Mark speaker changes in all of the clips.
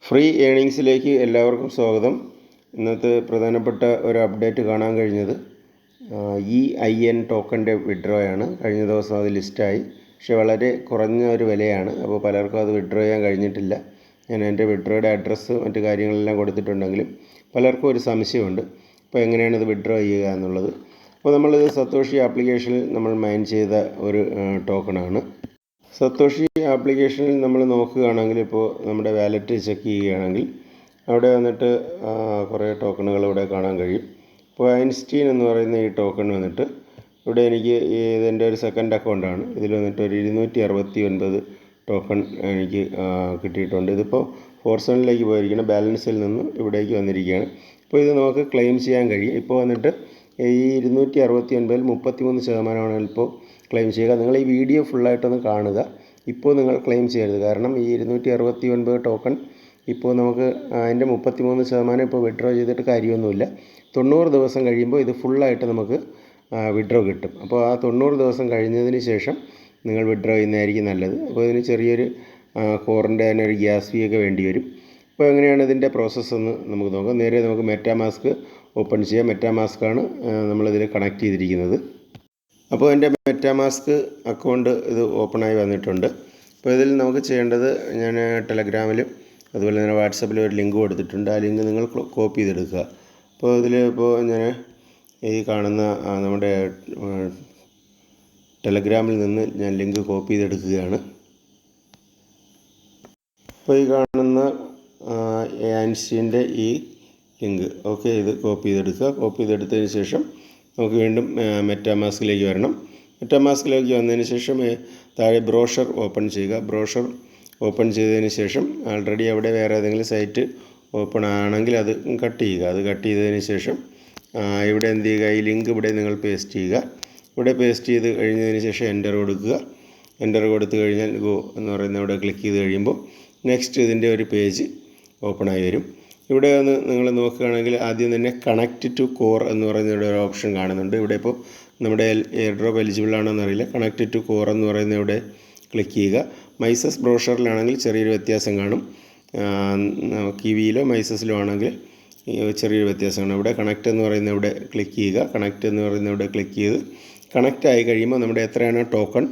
Speaker 1: Free ഏണിങ്സിലേക്ക് എല്ലാവർക്കും സ്വാഗതം. ഇന്നത്തെ പ്രധാനപ്പെട്ട ഒരു അപ്ഡേറ്റ് കാണാൻ കഴിഞ്ഞത് EIN ടോക്കൻ്റെ വിഡ്രോയാണ്. കഴിഞ്ഞ ദിവസം അത് ലിസ്റ്റായി, പക്ഷേ വളരെ കുറഞ്ഞ ഒരു വിലയാണ്. അപ്പോൾ പലർക്കും അത് വിഡ്രോ ചെയ്യാൻ കഴിഞ്ഞിട്ടില്ല. ഞാൻ എൻ്റെ വിഡ്രോയുടെ അഡ്രസ്സ് മറ്റു കാര്യങ്ങളെല്ലാം കൊടുത്തിട്ടുണ്ടെങ്കിലും പലർക്കും ഒരു സംശയമുണ്ട്, അപ്പോൾ എങ്ങനെയാണ് ഇത് വിഡ്രോ ചെയ്യുക എന്നുള്ളത്. അപ്പോൾ നമ്മളിത് സത്തോഷി ആപ്ലിക്കേഷനിൽ നമ്മൾ മൈൻ ചെയ്ത ഒരു ടോക്കണാണ്. സത്തോഷി ആപ്ലിക്കേഷനിൽ നമ്മൾ നോക്കുകയാണെങ്കിൽ, ഇപ്പോൾ നമ്മുടെ വാലറ്റ് ചെക്ക് ചെയ്യുകയാണെങ്കിൽ അവിടെ വന്നിട്ട് കുറേ ടോക്കണുകൾ ഇവിടെ കാണാൻ കഴിയും. ഇപ്പോൾ ഐൻസ്റ്റീൻ എന്ന് പറയുന്ന ഈ ടോക്കൺ വന്നിട്ട് ഇവിടെ എനിക്ക് ഇതെൻ്റെ ഒരു സെക്കൻഡ് അക്കൗണ്ടാണ്. ഇതിൽ വന്നിട്ട് ഒരു 269 ടോക്കൺ എനിക്ക് കിട്ടിയിട്ടുണ്ട്. ഇതിപ്പോൾ ഫോർസണിലേക്ക് പോയിരിക്കണം, ബാലൻസിൽ നിന്ന് ഇവിടേക്ക് വന്നിരിക്കുകയാണ്. ഇപ്പോൾ ഇത് നമുക്ക് ക്ലെയിം ചെയ്യാൻ കഴിയും. ഇപ്പോൾ വന്നിട്ട് ഈ 269-ൽ 33% ഇപ്പോൾ ക്ലെയിം ചെയ്യുക. നിങ്ങൾ ഈ വീഡിയോ ഫുള്ളായിട്ടൊന്ന് കാണുക. ഇപ്പോൾ നിങ്ങൾ ക്ലെയിം ചെയ്യരുത്, കാരണം ഈ 269 ടോക്കൺ ഇപ്പോൾ നമുക്ക് അതിൻ്റെ 33% ഇപ്പോൾ വിഡ്രോ ചെയ്തിട്ട് കാര്യമൊന്നുമില്ല. 90 ദിവസം കഴിയുമ്പോൾ ഇത് ഫുള്ളായിട്ട് നമുക്ക് വിഡ്രോ കിട്ടും. അപ്പോൾ ആ 90 ദിവസം കഴിഞ്ഞതിന് ശേഷം നിങ്ങൾ വിഡ്രോ ചെയ്യുന്നതായിരിക്കും നല്ലത്. അപ്പോൾ ഇതിന് ചെറിയൊരു കോറിൻ്റെ തന്നെ ഒരു ഗ്യാസ് ഫീ ഒക്കെ വേണ്ടി വരും. അപ്പോൾ എങ്ങനെയാണ് ഇതിൻ്റെ പ്രോസസ്സ് എന്ന് നമുക്ക് നോക്കാം. നേരെ നമുക്ക് മെറ്റാമാസ്ക് ഓപ്പൺ ചെയ്യാം. മെറ്റാമാസ്കാണ് നമ്മളിതിൽ കണക്ട് ചെയ്തിരിക്കുന്നത്. അപ്പോൾ എൻ്റെ മെറ്റാമാസ്ക് അക്കൗണ്ട് ഇത് ഓപ്പണായി വന്നിട്ടുണ്ട്. അപ്പോൾ ഇതിൽ നമുക്ക് ചെയ്യേണ്ടത്, ഞാൻ ടെലഗ്രാമിലും അതുപോലെ തന്നെ വാട്സപ്പിലും ഒരു ലിങ്ക് കൊടുത്തിട്ടുണ്ട്. ആ ലിങ്ക് നിങ്ങൾ കോപ്പി ചെയ്തെടുക്കുക. അപ്പോൾ ഇതിൽ ഇപ്പോൾ ഞാൻ ഈ കാണുന്ന നമ്മുടെ ടെലഗ്രാമിൽ നിന്ന് ഞാൻ ലിങ്ക് കോപ്പി ചെയ്തെടുക്കുകയാണ്. അപ്പോൾ ഈ കാണുന്ന ഐൻസ്റ്റീൻ്റെ ഈ ലിങ്ക് ഇത് കോപ്പി ചെയ്തെടുക്കുക. കോപ്പി ചെയ്തെടുത്തതിന് ശേഷം നമുക്ക് വീണ്ടും മെറ്റാമാസ്കിലേക്ക് വരണം. മെറ്റാമാസ്കിലേക്ക് വന്നതിന് ശേഷം താഴെ ബ്രോഷർ ഓപ്പൺ ചെയ്യുക. ബ്രോഷർ ഓപ്പൺ ചെയ്തതിന് ശേഷം ആൾറെഡി അവിടെ വേറെ ഏതെങ്കിലും സൈറ്റ് ഓപ്പൺ ആണെങ്കിൽ അത് കട്ട് ചെയ്യുക. അത് കട്ട് ചെയ്തതിന് ശേഷം ഇവിടെ എന്ത് ചെയ്യുക, ഈ ലിങ്ക് ഇവിടെ നിങ്ങൾ പേസ്റ്റ് ചെയ്യുക. ഇവിടെ പേസ്റ്റ് ചെയ്ത് കഴിഞ്ഞതിന് ശേഷം എൻ്റർ കൊടുക്കുക. എൻ്റർ കൊടുത്തു കഴിഞ്ഞാൽ ഗോ എന്ന് പറയുന്ന ഇവിടെ ക്ലിക്ക് ചെയ്ത് കഴിയുമ്പോൾ നെക്സ്റ്റ് ഇതിൻ്റെ ഒരു പേജ് ഓപ്പണായി വരും. ഇവിടെ ഒന്ന് നിങ്ങൾ നോക്കുകയാണെങ്കിൽ ആദ്യം തന്നെ കണക്റ്റ് ടു കോർ എന്ന് പറയുന്ന ഇവിടെ ഒരു ഓപ്ഷൻ കാണുന്നുണ്ട്. ഇവിടെ ഇപ്പോൾ നമ്മുടെ എയർ ഡ്രോപ്പ് എലിജിബിൾ ആണോ എന്നറിയില്ല. കണക്റ്റ് ടു കോർ എന്ന് പറയുന്ന ഇവിടെ ക്ലിക്ക് ചെയ്യുക. മൈസസ് ബ്രോഷറിലാണെങ്കിൽ ചെറിയൊരു വ്യത്യാസം കാണും. കിവിയിലോ മൈസസിലോ ആണെങ്കിൽ ചെറിയൊരു വ്യത്യാസം കാണും. ഇവിടെ കണക്റ്റ് എന്ന് പറയുന്ന ഇവിടെ ക്ലിക്ക് ചെയ്യുക. കണക്റ്റ് എന്ന് പറയുന്ന ഇവിടെ ക്ലിക്ക് ചെയ്ത് കണക്റ്റ് ആയി കഴിയുമ്പോൾ നമ്മുടെ എത്രയാണ് ടോക്കൺ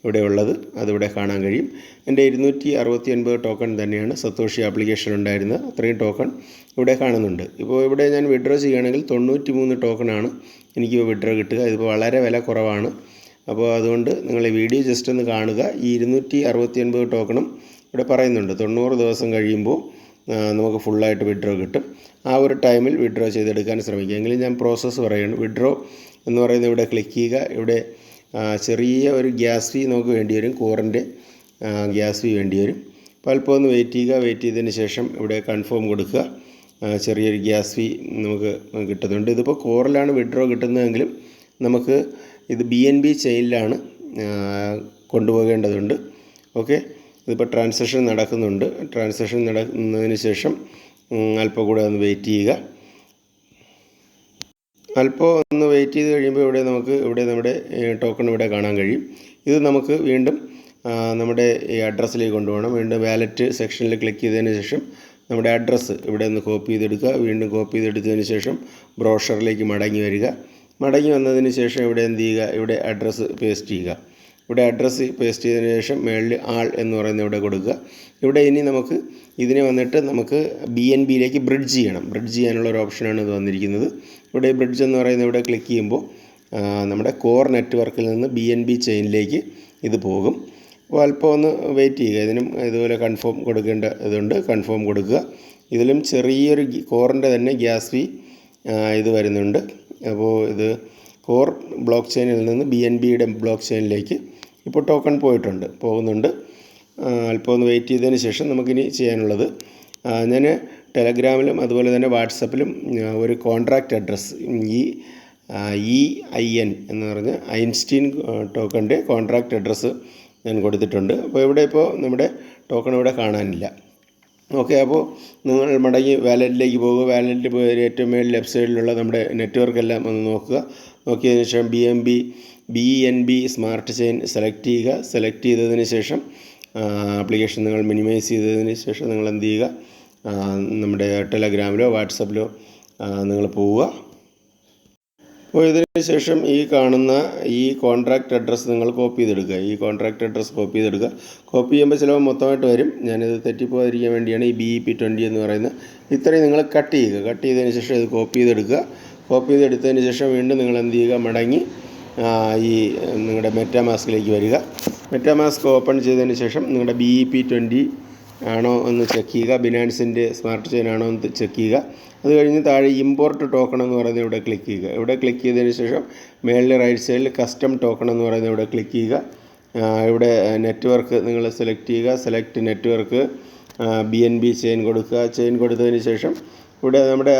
Speaker 1: ഇവിടെ ഉള്ളത് അതിവിടെ കാണാൻ കഴിയും. എൻ്റെ 269 ടോക്കൺ തന്നെയാണ് സത്തോഷി ആപ്ലിക്കേഷൻ ഉണ്ടായിരുന്നത്. അത്രയും ടോക്കൺ ഇവിടെ കാണുന്നുണ്ട്. ഇപ്പോൾ ഇവിടെ ഞാൻ വിഡ്രോ ചെയ്യുകയാണെങ്കിൽ 93 ടോക്കണാണ് എനിക്ക് വിഡ്രോ കിട്ടുക. ഇതിപ്പോൾ വളരെ വില കുറവാണ്. അപ്പോൾ അതുകൊണ്ട് നിങ്ങൾ ഈ വീഡിയോ ജസ്റ്റ് ഒന്ന് കാണുക. ഈ 269 ടോക്കണും ഇവിടെ പറയുന്നുണ്ട് 90 ദിവസം കഴിയുമ്പോൾ നമുക്ക് ഫുള്ളായിട്ട് വിഡ്രോ കിട്ടും. ആ ഒരു ടൈമിൽ വിഡ്രോ ചെയ്തെടുക്കാൻ ശ്രമിക്കുക. എങ്കിലും ഞാൻ പ്രോസസ്സ് പറയുകയാണ്. വിഡ്രോ എന്ന് പറയുന്നത് ഇവിടെ ക്ലിക്ക് ചെയ്യുക. ഇവിടെ ചെറിയ ഒരു ഗ്യാസ് ഫീ നമുക്ക് വേണ്ടി വരും. കോറിൻ്റെ ഗ്യാസ് ഫീ വേണ്ടി വരും. അപ്പോൾ അല്പം ഒന്ന് വെയിറ്റ് ചെയ്യുക. വെയിറ്റ് ചെയ്തതിന് ശേഷം ഇവിടെ കൺഫേം കൊടുക്കുക. ചെറിയൊരു ഗ്യാസ് ഫീ നമുക്ക് കിട്ടുന്നുണ്ട്. ഇതിപ്പോൾ കോറിലാണ് വിഡ്രോ കിട്ടുന്നതെങ്കിലും നമുക്ക് ഇത് BNB ചെയിനിലാണ് കൊണ്ടുപോകേണ്ടതുണ്ട്. ഇതിപ്പോൾ ട്രാൻസാക്ഷൻ നടക്കുന്നുണ്ട്. ട്രാൻസാക്ഷൻ നടക്കുന്നതിന് ശേഷം അല്പം കൂടെ ഒന്ന് വെയിറ്റ് ചെയ്യുക. അല്പം ഒന്ന് വെയിറ്റ് ചെയ്ത് കഴിയുമ്പോൾ ഇവിടെ നമ്മുടെ ടോക്കൺ ഇവിടെ കാണാൻ കഴിയും. ഇത് നമുക്ക് വീണ്ടും നമ്മുടെ ഈ അഡ്രസ്സിലേക്ക് കൊണ്ടുപോകണം. വീണ്ടും വാലറ്റ് സെക്ഷനിൽ ക്ലിക്ക് ചെയ്തതിന് ശേഷം നമ്മുടെ അഡ്രസ്സ് ഇവിടെ നിന്ന് കോപ്പി ചെയ്തെടുക്കുക. വീണ്ടും കോപ്പി ചെയ്തെടുത്തതിന് ശേഷം ബ്രോഷറിലേക്ക് മടങ്ങി വരിക. മടങ്ങി വന്നതിന് ശേഷം ഇവിടെ എന്ത് ചെയ്യുക, ഇവിടെ അഡ്രസ്സ് പേസ്റ്റ് ചെയ്യുക. ഇവിടെ അഡ്രസ്സ് പേസ്റ്റ് ചെയ്തതിന് ശേഷം മേളിൽ ആൾ എന്ന് പറയുന്ന ഇവിടെ കൊടുക്കുക. ഇവിടെ ഇനി നമുക്ക് ഇതിനെ വന്നിട്ട് നമുക്ക് BNBയിലേക്ക് ബ്രിഡ്ജ് ചെയ്യണം. ബ്രിഡ്ജ് ചെയ്യാനുള്ള ഒരു ഓപ്ഷനാണ് ഇത് വന്നിരിക്കുന്നത്. ഇവിടെ ബ്രിഡ്ജ് എന്ന് പറയുന്ന ഇവിടെ ക്ലിക്ക് ചെയ്യുമ്പോൾ നമ്മുടെ കോർ നെറ്റ്വർക്കിൽ നിന്ന് BNB ചെയിനിലേക്ക് ഇത് പോകും. അപ്പോൾ അല്പം ഒന്ന് വെയിറ്റ് ചെയ്യുക. ഇതിനും ഇതുപോലെ കൺഫേം കൊടുക്കേണ്ട ഇതുണ്ട്. കൺഫേം കൊടുക്കുക. ഇതിലും ചെറിയൊരു കോറിൻ്റെ തന്നെ ഗ്യാസ് ഫീ ഇത് വരുന്നുണ്ട്. അപ്പോൾ ഇത് കോർ ബ്ലോക്ക് ചെയിനിൽ നിന്ന് BNBയുടെ ബ്ലോക്ക് ചെയിനിലേക്ക് ഇപ്പോൾ ടോക്കൺ പോകുന്നുണ്ട്. അല്പം ഒന്ന് വെയിറ്റ് ചെയ്തതിന് ശേഷം നമുക്കിനി ചെയ്യാനുള്ളത്, ഞാൻ ടെലഗ്രാമിലും അതുപോലെ തന്നെ വാട്സപ്പിലും ഒരു കോൺട്രാക്റ്റ് അഡ്രസ്സ് EIN എന്ന് പറഞ്ഞ ഐൻസ്റ്റീൻ ടോക്കൻ്റെ കോൺട്രാക്റ്റ് അഡ്രസ്സ് ഞാൻ കൊടുത്തിട്ടുണ്ട്. അപ്പോൾ ഇവിടെ ഇപ്പോൾ നമ്മുടെ ടോക്കൺ ഇവിടെ കാണാനില്ല. അപ്പോൾ നിങ്ങൾ മടങ്ങി വാലറ്റിലേക്ക് പോകുക. വാലറ്റിൽ പോയി ഏറ്റവും മേളിൽ ലെഫ്റ്റ് സൈഡിലുള്ള നമ്മുടെ നെറ്റ്വർക്ക് എല്ലാം ഒന്ന് നോക്കുക. നോക്കിയതിന് ശേഷം BNB സ്മാർട്ട് ചെയിൻ സെലക്ട് ചെയ്യുക. സെലക്ട് ചെയ്തതിന് ശേഷം ആപ്ലിക്കേഷൻ നിങ്ങൾ മിനിമൈസ് ചെയ്തതിന് ശേഷം നിങ്ങൾ എന്ത് ചെയ്യുക, നമ്മുടെ ടെലഗ്രാമിലോ വാട്സപ്പിലോ നിങ്ങൾ പോവുക. അപ്പോൾ ഇതിന് ശേഷം ഈ കാണുന്ന ഈ കോൺട്രാക്റ്റ് അഡ്രസ്സ് നിങ്ങൾ കോപ്പി ചെയ്തെടുക്കുക. ഈ കോൺട്രാക്റ്റ് അഡ്രസ്സ് കോപ്പി ചെയ്തെടുക്കുക. കോപ്പി ചെയ്യുമ്പോൾ ചിലപ്പോൾ മൊത്തമായിട്ട് വരും. ഞാനിത് തെറ്റിപ്പോകാതിരിക്കാൻ വേണ്ടിയാണ് ഈ BEP20 എന്ന് പറയുന്നത്. ഇത്രയും നിങ്ങൾ കട്ട് ചെയ്യുക. കട്ട് ചെയ്തതിന് ശേഷം ഇത് കോപ്പി ചെയ്തെടുക്കുക. കോപ്പി ചെയ്തെടുത്തതിന് ശേഷം വീണ്ടും നിങ്ങൾ എന്ത് ചെയ്യുക, മടങ്ങി ഈ നിങ്ങളുടെ മെറ്റാമാസ്കിലേക്ക് വരിക. മെറ്റാമാസ്ക് ഓപ്പൺ ചെയ്തതിന് ശേഷം നിങ്ങളുടെ BEP20 ആണോ എന്ന് ചെക്ക് ചെയ്യുക. ബിനാൻസിൻ്റെ സ്മാർട്ട് ചെയിൻ ആണോ എന്ന് ചെക്ക് ചെയ്യുക. അത് കഴിഞ്ഞ് താഴെ ഇമ്പോർട്ട് ടോക്കൺ എന്ന് പറയുന്നത് ഇവിടെ ക്ലിക്ക് ചെയ്യുക. ഇവിടെ ക്ലിക്ക് ചെയ്തതിന് ശേഷം മേളിൽ റൈറ്റ് സൈഡിൽ കസ്റ്റം ടോക്കൺ എന്ന് പറയുന്നത് ഇവിടെ ക്ലിക്ക് ചെയ്യുക. ഇവിടെ നെറ്റ്വർക്ക് നിങ്ങൾ സെലക്ട് ചെയ്യുക. സെലക്ട് നെറ്റ്വർക്ക് BNB ചെയിൻ കൊടുക്കുക. ചെയിൻ കൊടുത്തതിന് ശേഷം ഇവിടെ നമ്മുടെ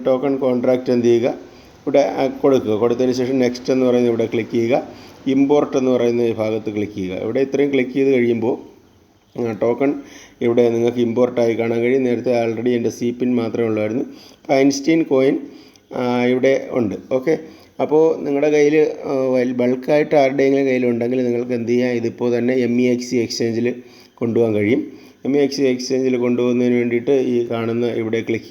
Speaker 1: ടോക്കൺ കോൺട്രാക്റ്റ് എന്ത് ചെയ്യുക, ഇവിടെ കൊടുക്കുക. കൊടുത്തതിന് ശേഷം നെക്സ്റ്റ് എന്ന് പറയുന്നത് ഇവിടെ ക്ലിക്ക് ചെയ്യുക. ഇമ്പോർട്ട് എന്ന് പറയുന്ന ഈ ഭാഗത്ത് ക്ലിക്ക് ചെയ്യുക. ഇവിടെ ഇത്രയും ക്ലിക്ക് ചെയ്ത് കഴിയുമ്പോൾ ടോക്കൺ ഇവിടെ നിങ്ങൾക്ക് ഇമ്പോർട്ടായി കാണാൻ കഴിയും. നേരത്തെ ആൾറെഡി എൻ്റെ CPIN മാത്രമേ ഉള്ളായിരുന്നു. അപ്പോൾ ഐൻസ്റ്റീൻ കോയിൻ ഇവിടെ ഉണ്ട്. ഓക്കെ, അപ്പോൾ നിങ്ങളുടെ കയ്യിൽ ബൾക്കായിട്ട് ആരുടെയെങ്കിലും കയ്യിലുണ്ടെങ്കിൽ നിങ്ങൾക്ക് എന്ത് ചെയ്യാം, ഇതിപ്പോൾ തന്നെ MEXC എക്സ്ചേഞ്ചിൽ കൊണ്ടുപോകാൻ കഴിയും. MEXC എക്സ്ചേഞ്ചിൽ കൊണ്ടുപോകുന്നതിന് വേണ്ടിയിട്ട് ഈ കാണുന്ന ഇവിടെ ക്ലിക്ക്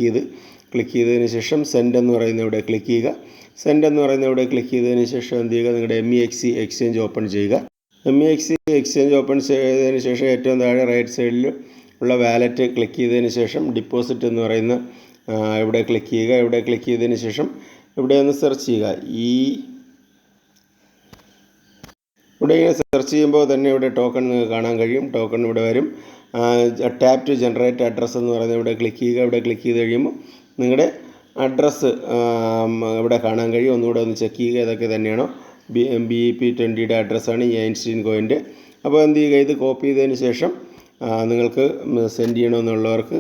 Speaker 1: ചെയ്തതിന് ശേഷം സെൻഡ് എന്ന് പറയുന്ന ഇവിടെ ക്ലിക്ക് ചെയ്യുക. സെൻഡ് എന്ന് പറയുന്ന ഇവിടെ ക്ലിക്ക് ചെയ്തതിന് ശേഷം എന്ത് ചെയ്യുക, നിങ്ങളുടെ MEXC എക്സ്ചേഞ്ച് ഓപ്പൺ ചെയ്യുക. MEXC എക്സ്ചേഞ്ച് ഓപ്പൺ ചെയ്തതിന് ശേഷം ഏറ്റവും താഴെ റൈറ്റ് സൈഡിൽ ഉള്ള വാലറ്റ് ക്ലിക്ക് ചെയ്തതിന് ശേഷം ഡിപ്പോസിറ്റ് എന്ന് പറയുന്ന ഇവിടെ ക്ലിക്ക് ചെയ്യുക. ഇവിടെ ക്ലിക്ക് ചെയ്തതിന് ശേഷം ഇവിടെ ഒന്ന് സെർച്ച് ചെയ്യുക. ഇവിടെ ഇങ്ങനെ സെർച്ച് ചെയ്യുമ്പോൾ തന്നെ ഇവിടെ ടോക്കൺ നിങ്ങൾക്ക് കാണാൻ കഴിയും. ടോക്കൺ ഇവിടെ വരും. ടാപ്പ് ടു ജനറേറ്റ് അഡ്രസ്സ് എന്ന് പറയുന്നത് ഇവിടെ ക്ലിക്ക് ചെയ്യുക. ഇവിടെ ക്ലിക്ക് ചെയ്ത് കഴിയുമ്പോൾ നിങ്ങളുടെ അഡ്രസ്സ് ഇവിടെ കാണാൻ കഴിയും. ഒന്നുകൂടെ ഒന്ന് ചെക്ക് ചെയ്യുക ഏതൊക്കെ തന്നെയാണോ. BEP20 അഡ്രസ്സാണ് ഈ ഐൻസ്റ്റീൻ കോയിൻ്റെ. അപ്പോൾ എന്ത് ചെയ്യുക, ഇത് കോപ്പി ചെയ്തതിന് ശേഷം നിങ്ങൾക്ക് സെൻഡ് ചെയ്യണമെന്നുള്ളവർക്ക്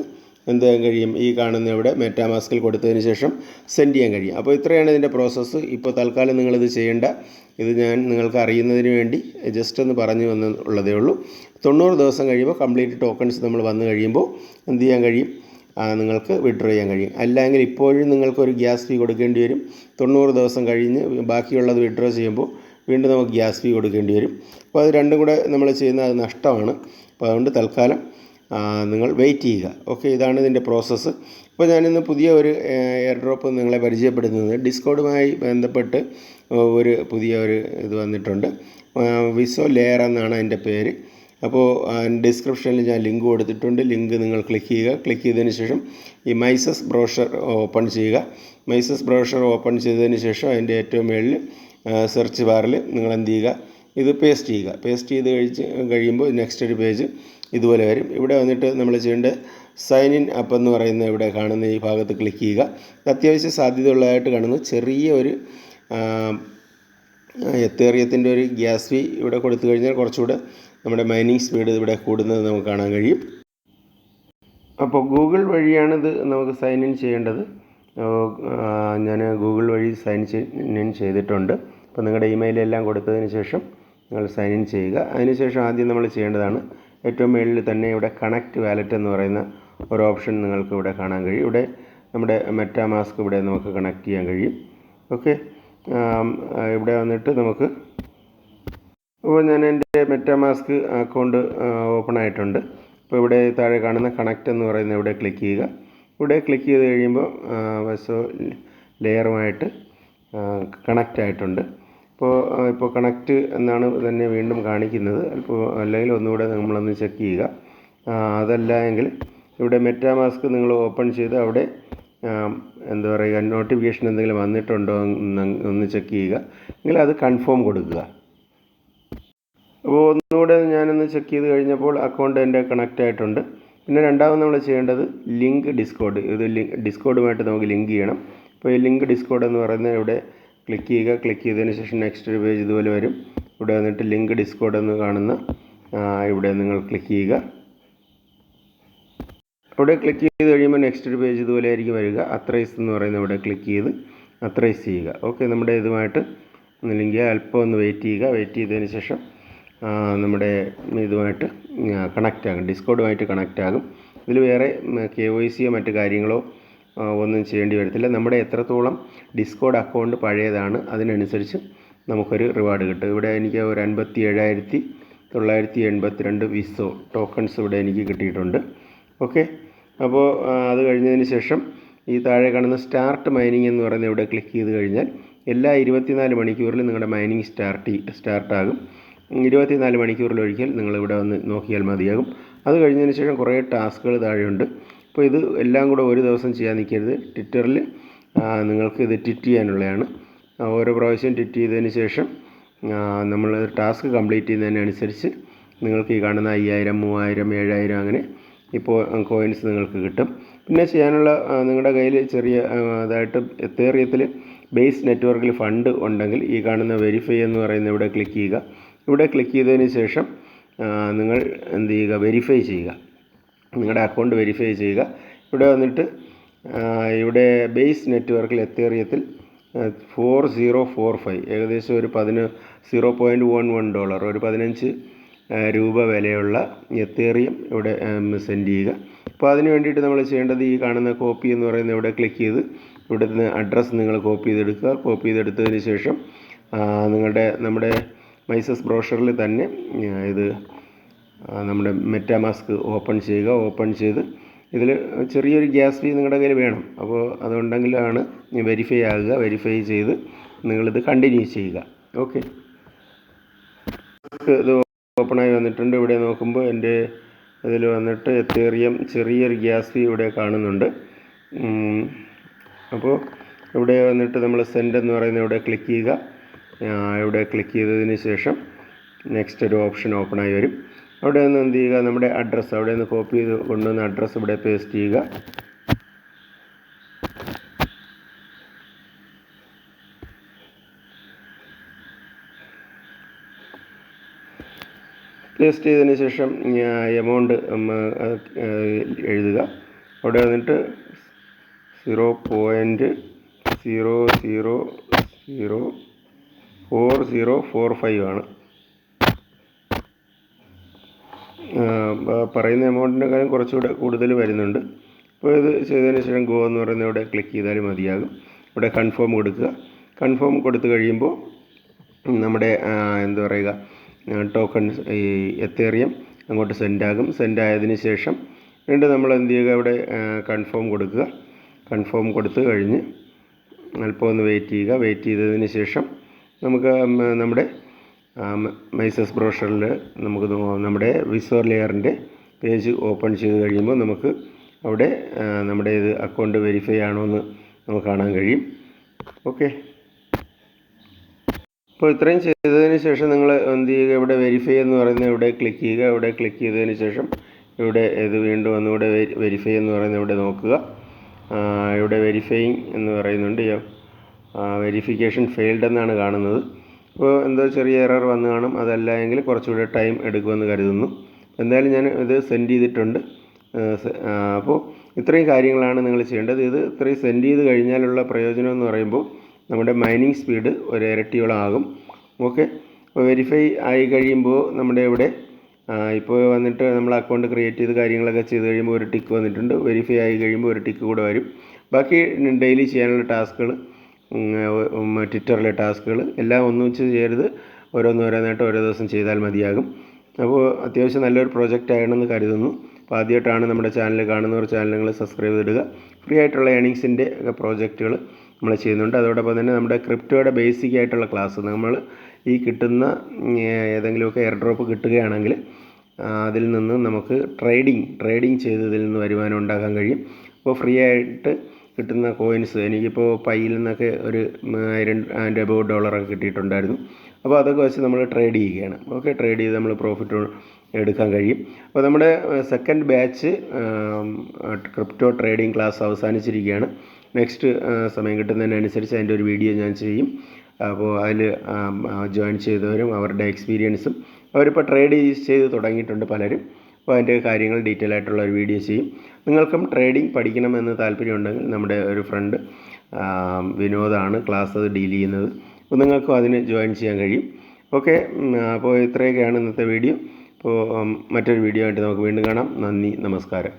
Speaker 1: എന്ത് ചെയ്യാൻ കഴിയും, ഈ കാണുന്ന ഇവിടെ മെറ്റാമാസ്കിൽ കൊടുത്തതിന് ശേഷം സെൻഡ് ചെയ്യാൻ കഴിയും. അപ്പോൾ ഇത്രയാണ് ഇതിൻ്റെ പ്രോസസ്സ്. ഇപ്പോൾ തൽക്കാലം നിങ്ങളിത് ചെയ്യേണ്ട. ഇത് ഞാൻ നിങ്ങൾക്ക് അറിയുന്നതിന് വേണ്ടി ജസ്റ്റ് ഒന്ന് പറഞ്ഞു വന്നുള്ളതേ ഉള്ളൂ. 90 ദിവസം കഴിയുമ്പോൾ കംപ്ലീറ്റ് ടോക്കൺസ് നമ്മൾ വന്നു കഴിയുമ്പോൾ എന്ത് ചെയ്യാൻ കഴിയും, നിങ്ങൾക്ക് വിഡ്രോ ചെയ്യാൻ കഴിയും. അല്ലെങ്കിൽ ഇപ്പോഴും നിങ്ങൾക്കൊരു ഗ്യാസ് ഫീ കൊടുക്കേണ്ടി വരും. 90 ദിവസം കഴിഞ്ഞ് ബാക്കിയുള്ളത് വിഡ്രോ ചെയ്യുമ്പോൾ വീണ്ടും നമുക്ക് ഗ്യാസ് ഫീ കൊടുക്കേണ്ടി വരും. അപ്പോൾ അത് രണ്ടും കൂടെ നമ്മൾ ചെയ്യുന്നത് അത് നഷ്ടമാണ്. അപ്പോൾ അതുകൊണ്ട് തൽക്കാലം നിങ്ങൾ വെയിറ്റ് ചെയ്യുക. ഓക്കെ, ഇതാണ് ഇതിൻ്റെ പ്രോസസ്സ്. അപ്പോൾ ഞാനിന്ന് പുതിയ ഒരു എയർ ഡ്രോപ്പ് നിങ്ങളെ പരിചയപ്പെടുത്തുന്നത് ഡിസ്കോഡുമായി ബന്ധപ്പെട്ട് പുതിയ ഒരു ഇത് വന്നിട്ടുണ്ട്. വിസോ ലെയർ എന്നാണ് അതിൻ്റെ പേര്. അപ്പോൾ ഡിസ്ക്രിപ്ഷനിൽ ഞാൻ ലിങ്ക് കൊടുത്തിട്ടുണ്ട്. ലിങ്ക് നിങ്ങൾ ക്ലിക്ക് ചെയ്യുക. ക്ലിക്ക് ചെയ്തതിന് ശേഷം ഈ മൈസസ് ബ്രോഷർ ഓപ്പൺ ചെയ്യുക. മൈസസ് ബ്രോഷർ ഓപ്പൺ ചെയ്തതിന് ശേഷം അതിൻ്റെ ഏറ്റവും മുകളിൽ സെർച്ച് ബാറിൽ നിങ്ങൾ എന്ത് ചെയ്യുക, ഇത് പേസ്റ്റ് ചെയ്യുക. പേസ്റ്റ് ചെയ്ത് കഴിയുമ്പോൾ നെക്സ്റ്റ് ഒരു പേജ് ഇതുപോലെ വരും. ഇവിടെ വന്നിട്ട് നമ്മൾ ചെയ്യേണ്ട സൈൻ ഇൻ അപ്പ് എന്ന് പറയുന്ന ഇവിടെ കാണുന്ന ഈ ഭാഗത്ത് ക്ലിക്ക് ചെയ്യുക. അത്യാവശ്യം സാധ്യതയുള്ളതായിട്ട് കാണുന്നു. ചെറിയ ഒരു എത്തേറിയത്തിൻ്റെ ഒരു ഗ്യാസ് ഫീ ഇവിടെ കൊടുത്തു കഴിഞ്ഞാൽ കുറച്ചുകൂടെ നമ്മുടെ മൈനിങ് സ്പീഡ് ഇവിടെ കൂടുന്നത് നമുക്ക് കാണാൻ കഴിയും. അപ്പോൾ ഗൂഗിൾ വഴിയാണിത് നമുക്ക് സൈൻ ഇൻ ചെയ്യേണ്ടത്. ഞാൻ ഗൂഗിൾ വഴി സൈൻ ഇൻ ചെയ്തിട്ടുണ്ട്. അപ്പോൾ നിങ്ങളുടെ ഇമെയിലെല്ലാം കൊടുത്തതിന് ശേഷം നിങ്ങൾ സൈൻ ഇൻ ചെയ്യുക. അതിനുശേഷം ആദ്യം നമ്മൾ ചെയ്യേണ്ടതാണ് ഏറ്റവും മുകളിൽ തന്നെ ഇവിടെ കണക്റ്റ് വാലറ്റ് എന്ന് പറയുന്ന ഒരു ഓപ്ഷൻ നിങ്ങൾക്ക് ഇവിടെ കാണാൻ കഴിയും. ഇവിടെ നമ്മുടെ മെറ്റാമാസ്ക് ഇവിടെ നമുക്ക് കണക്ട് ചെയ്യാൻ കഴിയും. ഓക്കെ, ഇവിടെ വന്നിട്ട് നമുക്ക് അപ്പോൾ ഞാൻ എൻ്റെ മെറ്റാമാസ്ക് അക്കൗണ്ട് ഓപ്പൺ ആയിട്ടുണ്ട്. അപ്പോൾ ഇവിടെ താഴെ കാണുന്ന കണക്റ്റ് എന്ന് പറയുന്ന ഇവിടെ ക്ലിക്ക് ചെയ്യുക. ഇവിടെ ക്ലിക്ക് ചെയ്ത് കഴിയുമ്പോൾ വസോ ലെയറുമായിട്ട് കണക്റ്റ് ആയിട്ടുണ്ട്. ഇപ്പോൾ കണക്റ്റ് എന്നാണ് തന്നെ വീണ്ടും കാണിക്കുന്നത്. അല്ലെങ്കിൽ ഒന്നുകൂടെ നമ്മളൊന്ന് ചെക്ക് ചെയ്യുക. അതല്ല എങ്കിൽ ഇവിടെ മെറ്റാമാസ്ക് നിങ്ങൾ ഓപ്പൺ ചെയ്ത് അവിടെ എന്താ പറയുക, നോട്ടിഫിക്കേഷൻ എന്തെങ്കിലും വന്നിട്ടുണ്ടോ ഒന്ന് ചെക്ക് ചെയ്യുക. എങ്കിൽ അത് കൺഫേം കൊടുക്കുക. അപ്പോൾ ഒന്നുകൂടെ ഞാനൊന്ന് ചെക്ക് ചെയ്ത് കഴിഞ്ഞപ്പോൾ അക്കൗണ്ട് എൻ്റെ കണക്റ്റ് ആയിട്ടുണ്ട്. പിന്നെ രണ്ടാമത് നമ്മൾ ചെയ്യേണ്ടത് ലിങ്ക് ഡിസ്കോഡ്. ഇത് ഡിസ്കോഡുമായിട്ട് നമുക്ക് ലിങ്ക് ചെയ്യണം. അപ്പോൾ ഈ ലിങ്ക് ഡിസ്കോഡ് എന്ന് പറയുന്നത് ഇവിടെ ക്ലിക്ക് ചെയ്യുക. ക്ലിക്ക് ചെയ്തതിന് ശേഷം നെക്സ്റ്റ് ഒരു പേജ് ഇതുപോലെ വരും. ഇവിടെ വന്നിട്ട് ലിങ്ക് ഡിസ്കോഡ് എന്ന് കാണുന്ന ഇവിടെ നിങ്ങൾ ക്ലിക്ക് ചെയ്യുക. അവിടെ ക്ലിക്ക് ചെയ്ത് കഴിയുമ്പോൾ നെക്സ്റ്റ് ഒരു പേജ് ഇതുപോലെ ആയിരിക്കും വരിക. അത്രൈസ് എന്ന് പറയുന്ന ഇവിടെ ക്ലിക്ക് ചെയ്ത് അത്രൈസ് ചെയ്യുക. ഓക്കെ, നമ്മുടെ ഇതുമായിട്ട് ലിങ്ക് അല്പം ഒന്ന് വെയിറ്റ് ചെയ്യുക. വെയിറ്റ് ചെയ്തതിന് ശേഷം നമ്മുടെ ഇതുമായിട്ട് കണക്റ്റ് ആകും, ഡിസ്കോഡുമായിട്ട് കണക്റ്റ് ആകും. ഇതിൽ വേറെ KYCയോ മറ്റു കാര്യങ്ങളോ ഒന്നും ചെയ്യേണ്ടി വരത്തില്ല. നമ്മുടെ എത്രത്തോളം ഡിസ്കോഡ് അക്കൗണ്ട് പഴയതാണ് അതിനനുസരിച്ച് നമുക്കൊരു റിവാർഡ് കിട്ടും. ഇവിടെ എനിക്ക് ഒരു 57,982 വിസോ ടോക്കൺസ് ഇവിടെ എനിക്ക് കിട്ടിയിട്ടുണ്ട്. ഓക്കെ, അപ്പോൾ അത് കഴിഞ്ഞതിന് ശേഷം ഈ താഴെ കാണുന്ന സ്റ്റാർട്ട് മൈനിങ് എന്ന് പറയുന്ന ഇവിടെ ക്ലിക്ക് ചെയ്ത് കഴിഞ്ഞാൽ എല്ലാ 24 മണിക്കൂറിലും നിങ്ങളുടെ മൈനിങ് സ്റ്റാർട്ടാകും. 24 മണിക്കൂറിലൊരിക്കൽ നിങ്ങളിവിടെ വന്ന് നോക്കിയാൽ മതിയാകും. അത് കഴിഞ്ഞതിന് ശേഷം കുറേ ടാസ്കുകൾ താഴെയുണ്ട്. അപ്പോൾ ഇത് എല്ലാം കൂടെ ഒരു ദിവസം ചെയ്യാൻ നിൽക്കരുത്. ട്വിറ്ററിൽ നിങ്ങൾക്ക് ഇത് ട്വീറ്റ് ചെയ്യാനുള്ളതാണ്. ഓരോ പ്രാവശ്യം ട്വീറ്റ് ചെയ്തതിന് ശേഷം നമ്മൾ ടാസ്ക് കംപ്ലീറ്റ് ചെയ്യുന്നതിനനുസരിച്ച് നിങ്ങൾക്ക് ഈ കാണുന്ന 5000, 3000, 7000 അങ്ങനെ ഇപ്പോൾ കോയിൻസ് നിങ്ങൾക്ക് കിട്ടും. പിന്നെ ചെയ്യാനുള്ള നിങ്ങളുടെ കയ്യിൽ ചെറിയ അതായിട്ട് എത്തേറിയത്തിൽ ബേസ് നെറ്റ്വർക്കിൽ ഫണ്ട് ഉണ്ടെങ്കിൽ ഈ കാണുന്ന വെരിഫൈ എന്ന് പറയുന്ന ഇവിടെ ക്ലിക്ക് ചെയ്യുക. ഇവിടെ ക്ലിക്ക് ചെയ്തതിന് ശേഷം നിങ്ങൾ എന്ത് ചെയ്യുക, വെരിഫൈ ചെയ്യുക, നിങ്ങളുടെ അക്കൗണ്ട് വെരിഫൈ ചെയ്യുക. ഇവിടെ വന്നിട്ട് ഇവിടെ ബേസ് നെറ്റ്വർക്കിൽ എത്തേറിയത്തിൽ $4045 ഏകദേശം ഒരു $0.11 ഒരു 15 രൂപ വിലയുള്ള എത്തേറിയം ഇവിടെ സെൻഡ് ചെയ്യുക. അപ്പോൾ അതിന് വേണ്ടിയിട്ട് നമ്മൾ ചെയ്യേണ്ടത് ഈ കാണുന്ന കോപ്പി എന്ന് പറയുന്ന ഇവിടെ ക്ലിക്ക് ചെയ്ത് ഇവിടുന്ന് അഡ്രസ്സ് നിങ്ങൾ കോപ്പി ചെയ്തെടുക്കുക. കോപ്പി ചെയ്തെടുത്തതിന് ശേഷം നമ്മുടെ മൈസസ് ബ്രോഷറിൽ തന്നെ ഇത് നമ്മുടെ മെറ്റാമാസ്ക് ഓപ്പൺ ചെയ്യുക. ഓപ്പൺ ചെയ്ത് ഇതിൽ ചെറിയൊരു ഗ്യാസ് ഫീ നിങ്ങളുടെ കയ്യിൽ വേണം. അപ്പോൾ അതുണ്ടെങ്കിലാണ് വെരിഫൈ ആകുക. വെരിഫൈ ചെയ്ത് നിങ്ങളിത് കണ്ടിന്യൂ ചെയ്യുക. ഓക്കെ, ഇത് ഓപ്പണായി വന്നിട്ടുണ്ട്. ഇവിടെ നോക്കുമ്പോൾ എൻ്റെ ഇതിൽ വന്നിട്ട് എത്തേറിയം ചെറിയൊരു ഗ്യാസ് ഫീ ഇവിടെ കാണുന്നുണ്ട്. അപ്പോൾ ഇവിടെ വന്നിട്ട് നമ്മൾ സെൻഡ് എന്ന് പറയുന്ന ഇവിടെ ക്ലിക്ക് ചെയ്യുക. ഇവിടെ ക്ലിക്ക് ചെയ്തതിന് ശേഷം നെക്സ്റ്റ് ഒരു ഓപ്ഷൻ ഓപ്പണായി വരും. അവിടെ നിന്ന് എന്ത് ചെയ്യുക, നമ്മുടെ അഡ്രസ്സ് അവിടെ നിന്ന് കോപ്പി ചെയ്ത് കൊണ്ടുവന്ന അഡ്രസ്സ് ഇവിടെ പേസ്റ്റ് ചെയ്യുക. പേസ്റ്റ് ചെയ്തതിന് ശേഷം എമൗണ്ട് എഴുതുക. അവിടെ വന്നിട്ട് 0.0004045 ആണ്. പറയുന്ന എമൗണ്ടിൻ്റെ കാര്യം കുറച്ചുകൂടെ കൂടുതൽ വരുന്നുണ്ട്. അപ്പോൾ ഇത് ചെയ്തതിന് ശേഷം ഗോ എന്ന് പറയുന്ന ഇവിടെ ക്ലിക്ക് ചെയ്താൽ മതിയാകും. ഇവിടെ കൺഫേം കൊടുക്കുക. കൺഫേം കൊടുത്തു കഴിയുമ്പോൾ നമ്മുടെ എന്താ പറയുക ടോക്കൺ ഈ എത്തേറിയം അങ്ങോട്ട് സെൻഡാകും. സെൻഡായതിന് ശേഷം വീണ്ടും നമ്മൾ എന്ത് ചെയ്യുക, ഇവിടെ കൺഫേം കൊടുക്കുക. കൺഫേം കൊടുത്തു കഴിഞ്ഞ് അല്പം ഒന്ന് വെയിറ്റ് ചെയ്യുക. വെയിറ്റ് ചെയ്തതിന് ശേഷം നമുക്ക് നമ്മുടെ മൈസസ് ബ്രോഷറിൽ നമുക്ക് നമ്മുടെ വിസോർ ലെയറിൻ്റെ പേജ് ഓപ്പൺ ചെയ്ത് കഴിയുമ്പോൾ നമുക്ക് അവിടെ നമ്മുടെ ഇത് അക്കൗണ്ട് വെരിഫൈ ആണോ എന്ന് നമുക്ക് കാണാൻ കഴിയും. ഓക്കെ, അപ്പോൾ ഇത്രയും ചെയ്തതിന് ശേഷം നിങ്ങൾ എന്ത് ചെയ്യുക, ഇവിടെ വെരിഫൈ എന്ന് പറയുന്ന ഇവിടെ ക്ലിക്ക് ചെയ്യുക. ഇവിടെ ക്ലിക്ക് ചെയ്തതിന് ശേഷം ഇവിടെ ഇത് വീണ്ടും ഒന്നുകൂടെ വെരിഫൈ എന്ന് പറയുന്ന ഇവിടെ നോക്കുക. ഇവിടെ വെരിഫൈയിങ് എന്ന് പറയുന്നുണ്ട്. വെരിഫിക്കേഷൻ ഫെയിൽഡ് എന്നാണ് കാണുന്നത്. അപ്പോൾ എന്തോ ചെറിയ എറർ വന്ന് കാണും. അതല്ല എങ്കിൽ കുറച്ചുകൂടെ ടൈം എടുക്കുമെന്ന് കരുതുന്നു. എന്തായാലും ഞാൻ ഇത് സെൻഡ് ചെയ്തിട്ടുണ്ട്. അപ്പോൾ ഇത്രയും കാര്യങ്ങളാണ് നിങ്ങൾ ചെയ്യേണ്ടത്. ഇത് ഇത്രയും സെൻഡ് ചെയ്ത് കഴിഞ്ഞാലുള്ള പ്രയോജനം എന്ന് പറയുമ്പോൾ നമ്മുടെ മൈനിങ് സ്പീഡ് ഒരു ഇരട്ടിയോളം ആകും. ഓക്കെ, അപ്പോൾ വെരിഫൈ ആയി കഴിയുമ്പോൾ നമ്മുടെ ഇവിടെ ഇപ്പോൾ വന്നിട്ട് നമ്മൾ അക്കൗണ്ട് ക്രിയേറ്റ് ചെയ്ത് കാര്യങ്ങളൊക്കെ ചെയ്ത് കഴിയുമ്പോൾ ഒരു ടിക്ക് വന്നിട്ടുണ്ട്. വെരിഫൈ ആയി കഴിയുമ്പോൾ ഒരു ടിക്ക് കൂടെ വരും. ബാക്കി ഡെയിലി ചെയ്യാനുള്ള ടാസ്കുകൾ, ട്വിറ്ററിലെ ടാസ്കുകൾ എല്ലാം ഒന്നിച്ച് ചെയ്യരുത്. ഓരോന്നായിട്ട് ഓരോ ദിവസം ചെയ്താൽ മതിയാകും. അപ്പോൾ അത്യാവശ്യം നല്ലൊരു പ്രോജക്റ്റ് ആണെന്ന് കരുതുന്നു. അപ്പോൾ ആദ്യമായിട്ടാണ് നമ്മുടെ ചാനൽ കാണുന്നവർ ചാനലുകൾ സബ്സ്ക്രൈബ് ചെയ്തിടുക. ഫ്രീ ആയിട്ടുള്ള ഏണിങ്സിൻ്റെ ഒക്കെ പ്രോജക്റ്റുകൾ നമ്മൾ ചെയ്യുന്നുണ്ട്. അതോടൊപ്പം തന്നെ നമ്മുടെ ക്രിപ്റ്റോയുടെ ബേസിക് ആയിട്ടുള്ള ക്ലാസ് നമ്മൾ ഈ കിട്ടുന്ന ഏതെങ്കിലുമൊക്കെ എയർ ഡ്രോപ്പ് കിട്ടുകയാണെങ്കിൽ അതിൽ നിന്ന് നമുക്ക് ട്രേഡിങ് ചെയ്ത് ഇതിൽ നിന്ന് വരുമാനം ഉണ്ടാക്കാൻ കഴിയും. അപ്പോൾ ഫ്രീ ആയിട്ട് കിട്ടുന്ന കോയിൻസ് എനിക്കിപ്പോൾ പൈയിൽ നിന്നൊക്കെ ഒരു $1000 കിട്ടിയിട്ടുണ്ടായിരുന്നു. അപ്പോൾ അതൊക്കെ വെച്ച് നമ്മൾ ട്രേഡ് ചെയ്യുകയാണ്. ഓക്കെ, ട്രേഡ് ചെയ്ത് നമ്മൾ പ്രോഫിറ്റ് എടുക്കാൻ കഴിയും. അപ്പോൾ നമ്മുടെ second batch crypto trading class അവസാനിച്ചിരിക്കുകയാണ്. നെക്സ്റ്റ് സമയം കിട്ടുന്നതിനനുസരിച്ച് അതിൻ്റെ ഒരു വീഡിയോ ഞാൻ ചെയ്യും. അപ്പോൾ അതിൽ ജോയിൻ ചെയ്തവരും അവരുടെ എക്സ്പീരിയൻസും അവരിപ്പോൾ ട്രേഡ് ചെയ്ത് തുടങ്ങിയിട്ടുണ്ട് പലരും. അപ്പോൾ അതിൻ്റെ കാര്യങ്ങൾ ഡീറ്റെയിൽ ആയിട്ടുള്ള ഒരു വീഡിയോ ചെയ്യും. നിങ്ങൾക്കും ട്രേഡിംഗ് പഠിക്കണമെന്ന് താല്പര്യമുണ്ടെങ്കിൽ നമ്മുടെ ഒരു ഫ്രണ്ട് വിനോദാണ് ക്ലാസ് അത് ഡീൽ ചെയ്യുന്നത്. അപ്പോൾ നിങ്ങൾക്കും അതിന് ജോയിൻ ചെയ്യാൻ കഴിയും. ഓക്കെ, അപ്പോൾ ഇത്രയൊക്കെയാണ് ഇന്നത്തെ വീഡിയോ. അപ്പോൾ മറ്റൊരു വീഡിയോ ആയിട്ട് നമുക്ക് വീണ്ടും കാണാം. നന്ദി, നമസ്കാരം.